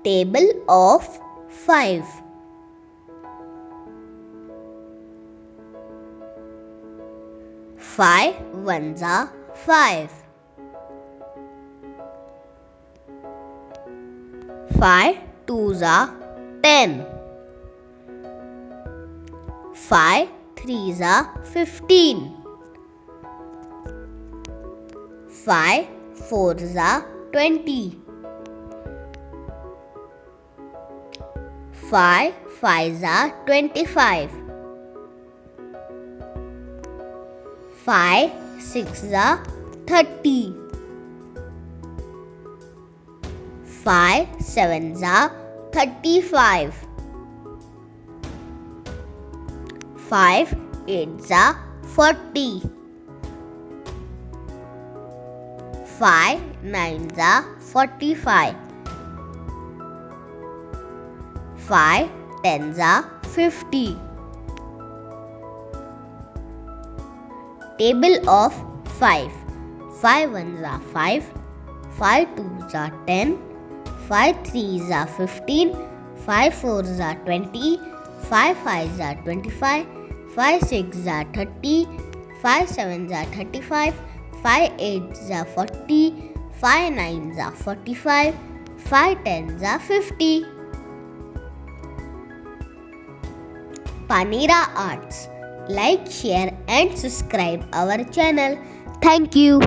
Table of 5. 5 ones are 5. 5 twos are 10. 5 threes are 15. 5 fours are 20. 5 fives are 25. 5 sixes are 30. 5 sevens are 35. 5 eights are 40. 5 nines are 45. 5 tens are 50. Table of 5. 5 ones are 5. 5 twos are 10. 5 threes are 15. 5 fours are 20. 5 fives are 25. 5 sixes are 30. 5 sevens are 35. 5 eights are 40. 5 nines are 45. 5 tens are 50. Panira Arts. Like, share and subscribe our channel. Thank you.